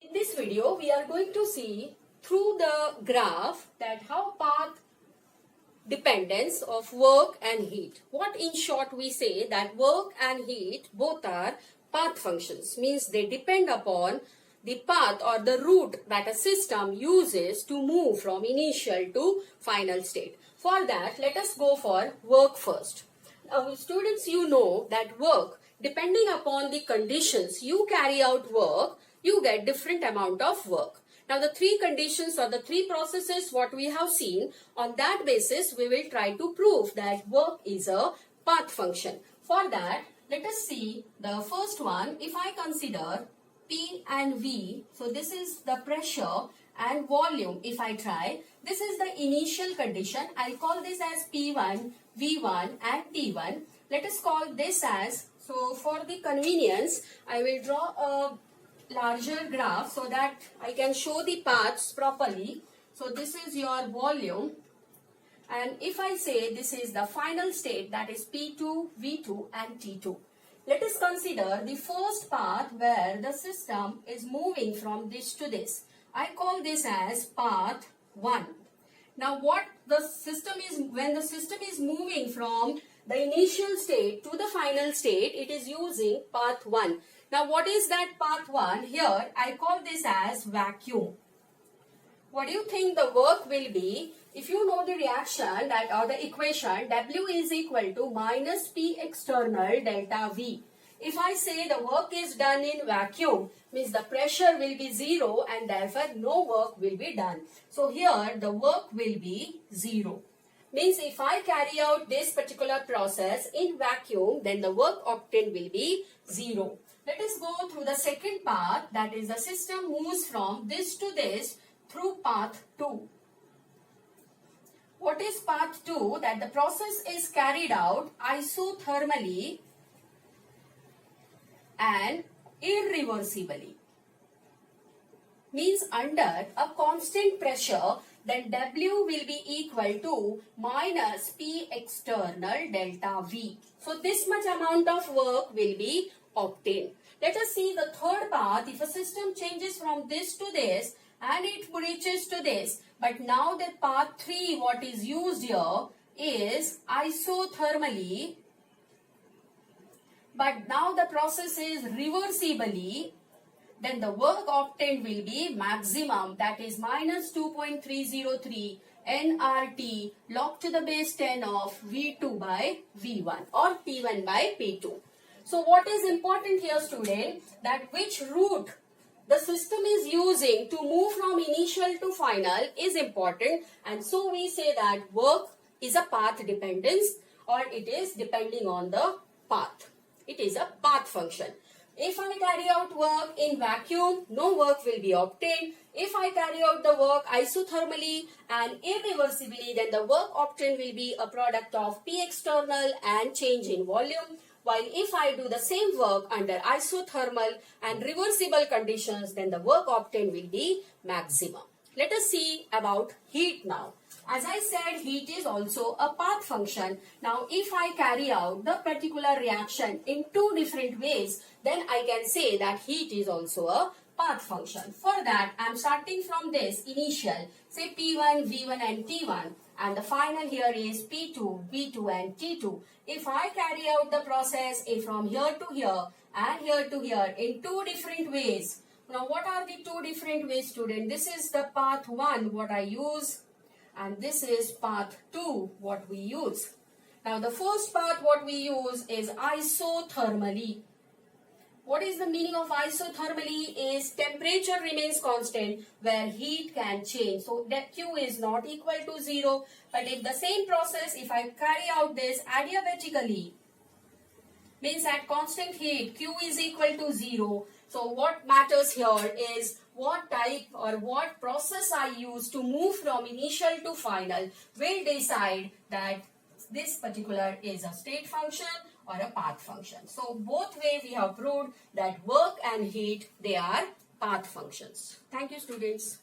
In this video, we are going to see through the graph that how path dependence of work and heat. What in short we say that work and heat both are path functions, means they depend upon the path or the route that a system uses to move from initial to final state. For that, let us go for work first. Now, students, you know that work, depending upon the conditions you carry out work, you get different amount of work. Now, the three conditions or the three processes what we have seen, on that basis we will try to prove that work is a path function. For that, let us see the first one. If I consider P and V, so this is the pressure and volume. If I try, this is the initial condition. I'll call this as P1, V1 and T1. Let us call this as, so for the convenience, I will draw a larger graph so that I can show the paths properly. So this is your volume, and if I say this is the final state, that is P2, V2 and T2. Let us consider the first path where the system is moving from this to this. I call this as path 1. Now what the system is, when the system is moving from the initial state to the final state, it is using path 1. Now what is that path 1? Here I call this as vacuum. What do you think the work will be? If you know the reaction that or the equation, W is equal to minus P external delta V. If I say the work is done in vacuum, means the pressure will be 0 and therefore no work will be done. So here the work will be 0. Means if I carry out this particular process in vacuum, then the work obtained will be 0. Let us go through the second path, that is the system moves from this to this through path 2. What is path 2? That the process is carried out isothermally and irreversibly. Means under a constant pressure, then W will be equal to minus P external delta V. So this much amount of work will be obtained. Let us see the third path. If a system changes from this to this and it reaches to this, but now the path 3 what is used here is isothermally, but now the process is reversibly, then the work obtained will be maximum, that is minus 2.303 nRT log to the base 10 of V2 by V1 or P1 by P2. So what is important here, student, that which route the system is using to move from initial to final is important, and so we say that work is a path dependence or it is depending on the path. It is a path function. If I carry out work in vacuum, no work will be obtained. If I carry out the work isothermally and irreversibly, then the work obtained will be a product of P external and change in volume. While if I do the same work under isothermal and reversible conditions, then the work obtained will be maximum. Let us see about heat now. As I said, heat is also a path function. Now, if I carry out the particular reaction in two different ways, then I can say that heat is also a path function. For that, I am starting from this initial, say P1, V1 and T1, and the final here is P2, V2 and T2. If I carry out the process from here to here and here to here in two different ways. Now, what are the two different ways, student? This is the path 1 what I use, and this is path 2 what we use. Now, the first path what we use is isothermally. What is the meaning of isothermally? Is temperature remains constant where heat can change. So that Q is not equal to 0. But if the same process, if I carry out this adiabatically, means at constant heat Q is equal to 0. So what matters here is what type or what process I use to move from initial to final will decide that this particular is a state function or a path function. So both way we have proved that work and heat, they are path functions. Thank you, students.